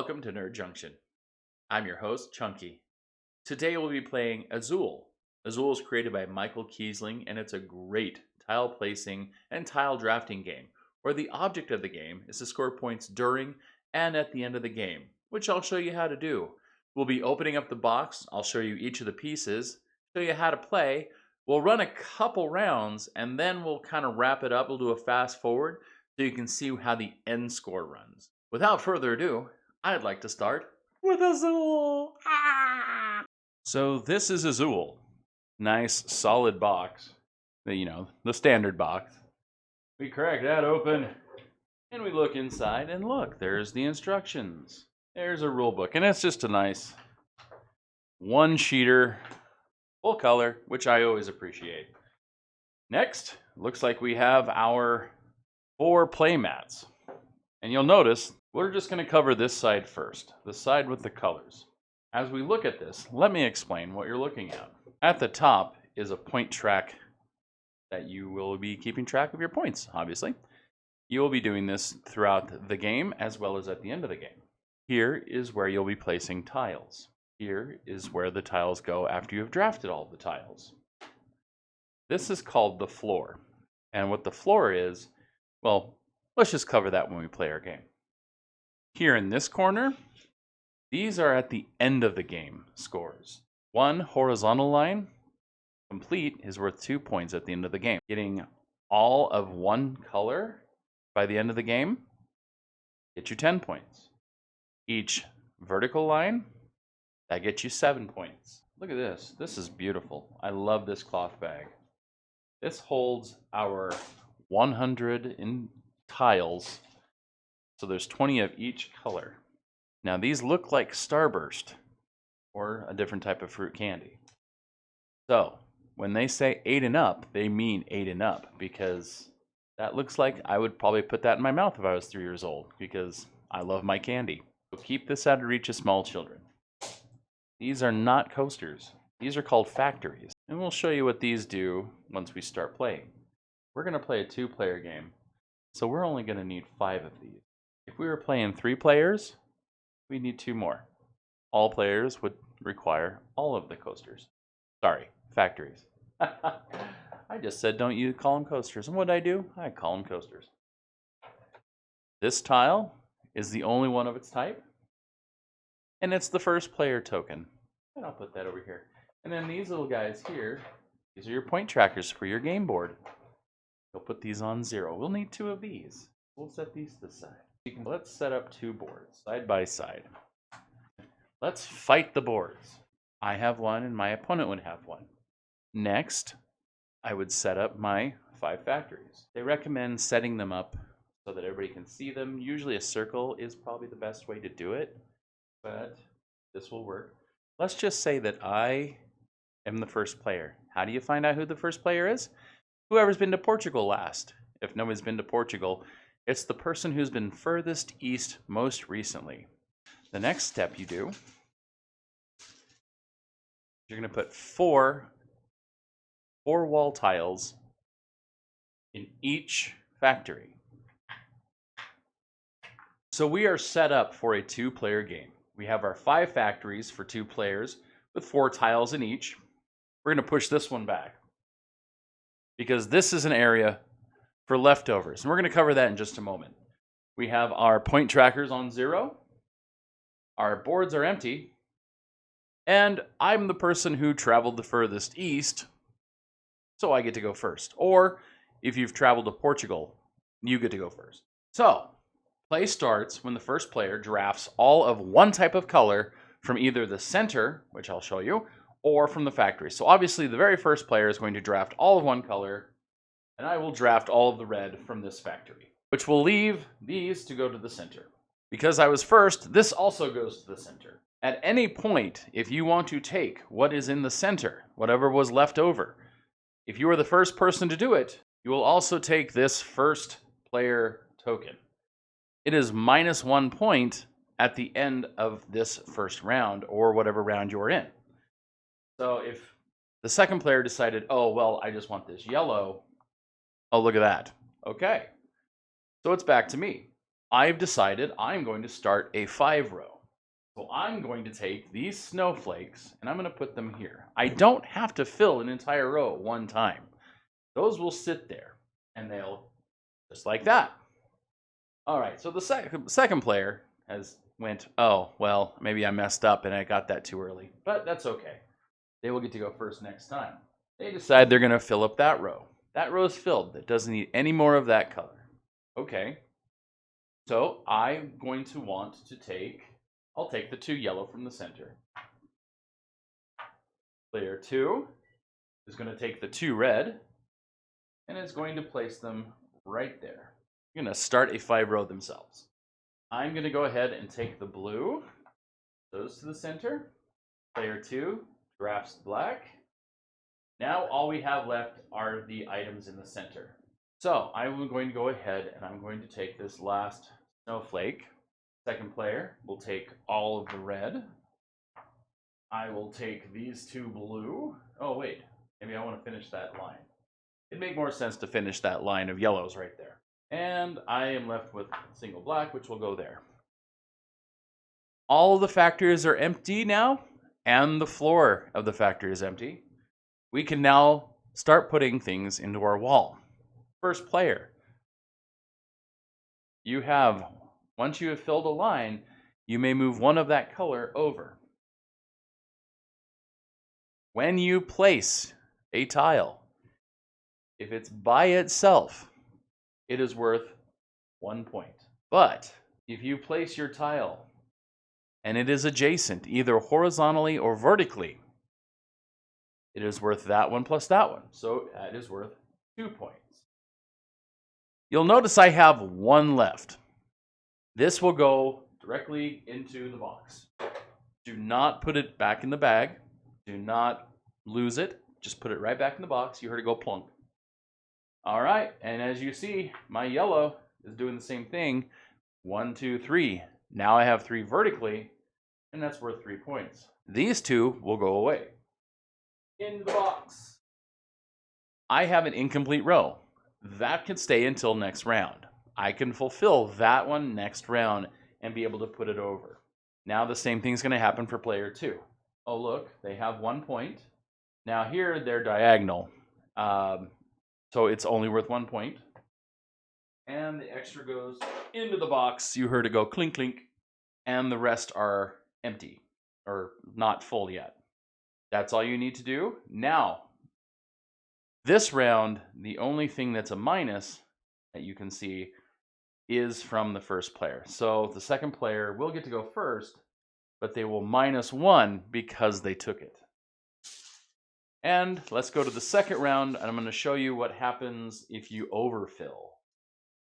Welcome to Nerd Junction. I'm your host, Chunky. Today we'll be playing Azul. Azul is created by Michael Kiesling, and it's a great tile placing and tile drafting game, where the object of the game is to score points during and at the end of the game, which I'll show you how to do. We'll be opening up the box, I'll show you each of the pieces, show you how to play. We'll run a couple rounds, and then we'll kind of wrap it up. We'll do a fast forward so you can see how the end score runs. Without further ado, I'd like to start with Azul. So this is Azul. Nice solid box. The standard box. We crack that open and we look inside, and look, there's the instructions. There's a rule book, and it's just a nice one-sheeter, full color, which I always appreciate. Next, looks like we have our 4 play mats. And you'll notice we're just going to cover this side first, the side with the colors. As we look at this, let me explain what you're looking at. At the top is a point track that you will be keeping track of your points, obviously. You will be doing this throughout the game as well as at the end of the game. Here is where you'll be placing tiles. Here is where the tiles go after you have drafted all of the tiles. This is called the floor. And what the floor is, well, let's just cover that when we play our game. Here in this corner, these are at the end of the game scores. One horizontal line complete is worth 2 points at the end of the game. Getting all of one color by the end of the game gets you 10 points. Each vertical line, that gets you 7 points. Look at this. This is beautiful. I love this cloth bag. This holds our 100 in tiles, so there's 20 of each color. Now these look like Starburst or a different type of fruit candy. So when they say 8 and up, they mean 8 and up, because that looks like I would probably put that in my mouth if I was 3 years old, because I love my candy. So keep this out of reach of small children. These are not coasters. These are called factories, and we'll show you what these do once we start playing. We're going to play a 2-player game, so we're only going to need 5 of these. If we were playing 3 players, we'd need 2 more. All players would require all of the coasters. Sorry, factories. I just said don't you call them coasters, and what I do? I call them coasters. This tile is the only one of its type, and it's the first player token. And I'll put that over here. And then these little guys here, these are your point trackers for your game board. We'll put these on 0. We'll need 2 of these. We'll set these to the side. Let's set up 2 boards, side by side. Let's fight the boards. I have one and my opponent would have one. Next, I would set up my 5 factories. They recommend setting them up so that everybody can see them. Usually a circle is probably the best way to do it, but this will work. Let's just say that I am the first player. How do you find out who the first player is? Whoever's been to Portugal last. If nobody's been to Portugal, it's the person who's been furthest east most recently. The next step you do, you're going to put 4 wall tiles in each factory. So we are set up for a 2-player game. We have our 5 factories for 2 players with 4 tiles in each. We're going to push this one back, because this is an area for leftovers, and we're going to cover that in just a moment. We have our point trackers on 0. Our boards are empty, and I'm the person who traveled the furthest east, so I get to go first. Or if you've traveled to Portugal, you get to go first. So play starts when the first player drafts all of one type of color from either the center, which I'll show you, or from the factory. So obviously the very first player is going to draft all of one color, and I will draft all of the red from this factory, which will leave these to go to the center. Because I was first, this also goes to the center. At any point, if you want to take what is in the center, whatever was left over, if you are the first person to do it, you will also take this first player token. It is -1 point at the end of this first round, or whatever round you're in. So if the second player decided, oh, well, I just want this yellow, oh, look at that. Okay. So it's back to me. I've decided I'm going to start a 5 row. So I'm going to take these snowflakes and I'm going to put them here. I don't have to fill an entire row at one time. Those will sit there and they'll just like that. All right, so the second player went, oh, well, maybe I messed up and I got that too early, but that's okay. They will get to go first next time. They decide they're going to fill up that row. That row is filled. It doesn't need any more of that color. Okay, so I'm going to want to I'll take the 2 yellow from the center. Player 2 is going to take the 2 red and is going to place them right there. You're going to start a 5-row themselves. I'm going to go ahead and take the blue, those to the center. Player 2 drafts black. Now all we have left are the items in the center. So I'm going to go ahead and I'm going to take this last snowflake. Second player will take all of the red. I will take these 2 blue. Oh wait, maybe I want to finish that line. It'd make more sense to finish that line of yellows right there. And I am left with single black, which will go there. All of the factories are empty now, and the floor of the factory is empty. We can now start putting things into our wall. First player, once you have filled a line, you may move one of that color over. When you place a tile, if it's by itself, it is worth 1 point. But if you place your tile and it is adjacent, either horizontally or vertically, it is worth that one plus that one. So that is worth 2 points. You'll notice I have 1 left. This will go directly into the box. Do not put it back in the bag. Do not lose it. Just put it right back in the box. You heard it go plunk. All right, and as you see, my yellow is doing the same thing. 1, 2, 3. Now I have 3 vertically, and that's worth 3 points. These 2 will go away. In the box. I have an incomplete row. That can stay until next round. I can fulfill that one next round and be able to put it over. Now the same thing's going to happen for player 2. Oh look, they have 1 point. Now here they're diagonal. So it's only worth 1 point. And the extra goes into the box. You heard it go clink, clink. And the rest are empty or not full yet. That's all you need to do. Now, this round, the only thing that's a minus that you can see is from the first player. So the second player will get to go first, but they will -1 because they took it. And let's go to the second round, and I'm going to show you what happens if you overfill.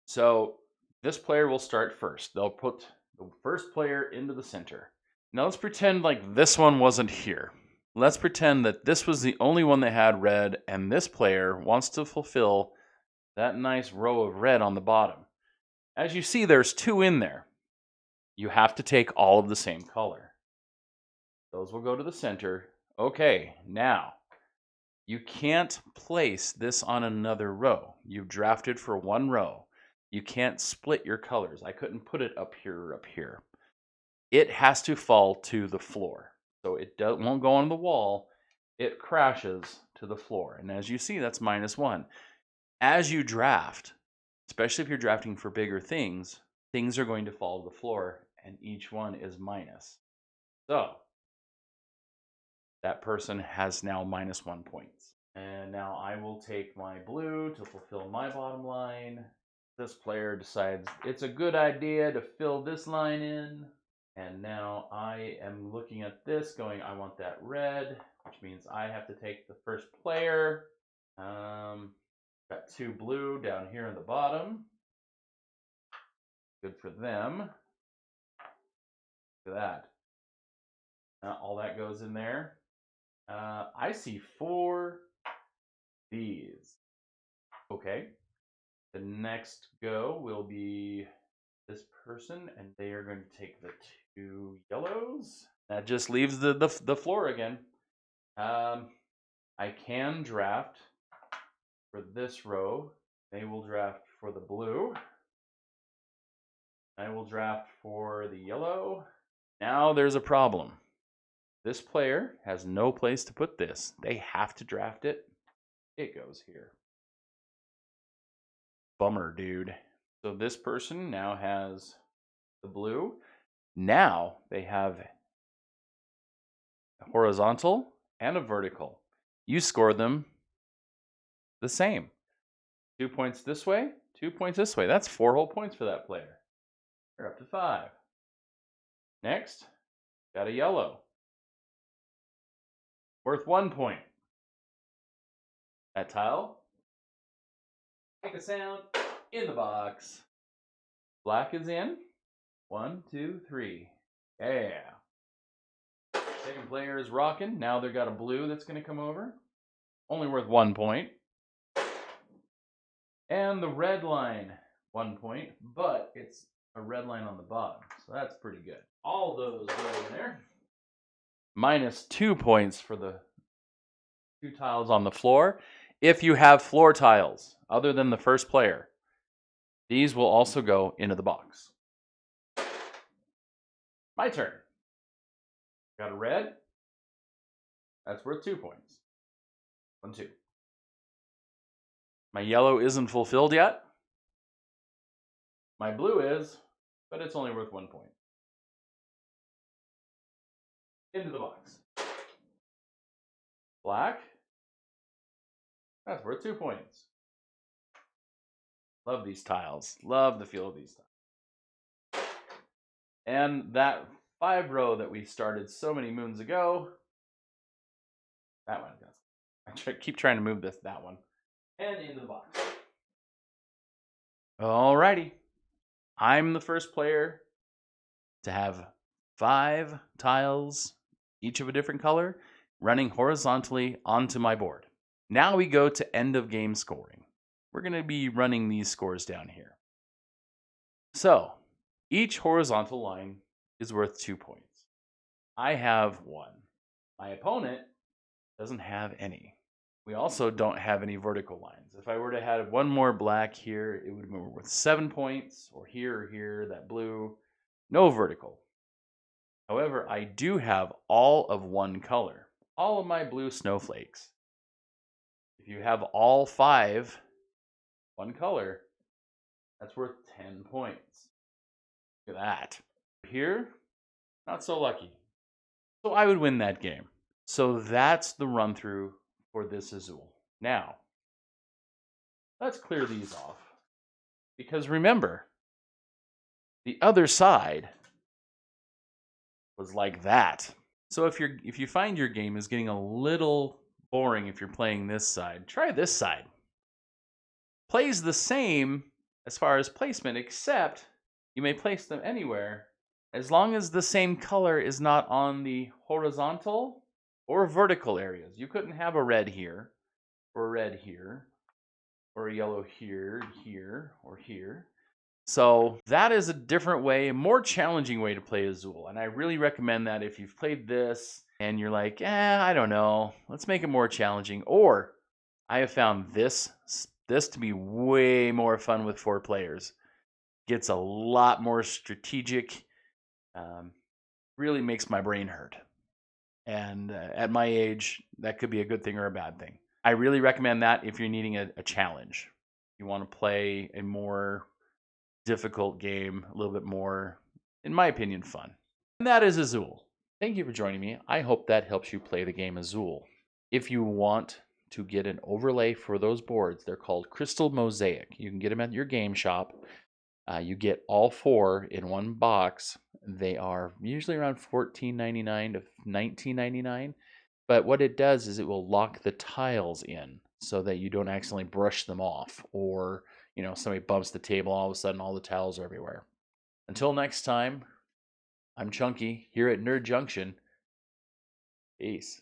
So this player will start first. They'll put the first player into the center. Now let's pretend like this one wasn't here. Let's pretend that this was the only one that had red, and this player wants to fulfill that nice row of red on the bottom. As you see, there's 2 in there. You have to take all of the same color. Those will go to the center. Okay, now, you can't place this on another row. You've drafted for 1 row. You can't split your colors. I couldn't put it up here or up here. It has to fall to the floor. So it won't go on the wall. It crashes to the floor. And as you see, that's -1. As you draft, especially if you're drafting for bigger things, things are going to fall to the floor, and each one is minus. So that person has now -1 points. And now I will take my blue to fulfill my bottom line. This player decides it's a good idea to fill this line in. And now I am looking at this going, I want that red, which means I have to take the first player. Got 2 blue down here in the bottom. Good for them. Look at that. Now all that goes in there. I see 4 these. Okay. The next go will be this person, and they are going to take the 2 yellows. That just leaves the floor again. I can draft for this row. They will draft for the blue. I will draft for the yellow. Now there's a problem. This player has no place to put this. They have to draft it. It goes here. Bummer, dude. So this person now has the blue. Now they have a horizontal and a vertical. You score them the same. 2 points this way, 2 points this way. That's 4 whole points for that player. You're up to 5. Next, got a yellow. Worth 1 point. That tile, make a sound in the box. Black is in. 1, 2, 3. Yeah. Second player is rocking. Now they've got a blue that's going to come over. Only worth 1 point. And the red line, 1 point, but it's a red line on the bottom, so that's pretty good. All those go in there. Minus 2 points for the 2 tiles on the floor. If you have floor tiles other than the first player, these will also go into the box. My turn. Got a red. That's worth 2 points. 1, 2. My yellow isn't fulfilled yet. My blue is, but it's only worth 1 point. Into the box. Black. That's worth 2 points. Love these tiles. Love the feel of these tiles. And that 5 row that we started so many moons ago, that one does. I keep trying to move that one. And into the box. Alrighty. I'm the first player to have 5 tiles, each of a different color, running horizontally onto my board. Now we go to end of game scoring. We're going to be running these scores down here. So, each horizontal line is worth 2 points. I have 1. My opponent doesn't have any. We also don't have any vertical lines. If I were to have 1 more black here, it would be worth 7 points, or here, that blue. No vertical. However, I do have all of 1 color. All of my blue snowflakes. If you have all 5, 1 color, that's worth 10 points. Look at that. Here, not so lucky. So I would win that game. So that's the run through for this Azul. Now, let's clear these off. Because remember, the other side was like that. So if you find your game is getting a little boring if you're playing this side, try this side. Plays the same as far as placement, except you may place them anywhere as long as the same color is not on the horizontal or vertical areas. You couldn't have a red here, or a red here, or a yellow here, here, or here. So that is a different way, a more challenging way to play Azul. And I really recommend that if you've played this and you're like, I don't know, let's make it more challenging. Or I have found this to be way more fun with 4 players. Gets a lot more strategic. Really makes my brain hurt. And at my age, that could be a good thing or a bad thing. I really recommend that if you're needing a challenge. You want to play a more difficult game, a little bit more, in my opinion, fun. And that is Azul. Thank you for joining me. I hope that helps you play the game Azul. If you want to get an overlay for those boards, they're called Crystal Mosaic. You can get them at your game shop. You get all 4 in one box. They are usually around $14.99 to $19.99. But what it does is it will lock the tiles in so that you don't accidentally brush them off, or somebody bumps the table, all of a sudden all the tiles are everywhere. Until next time, I'm Chunky here at Nerd Junction. Peace.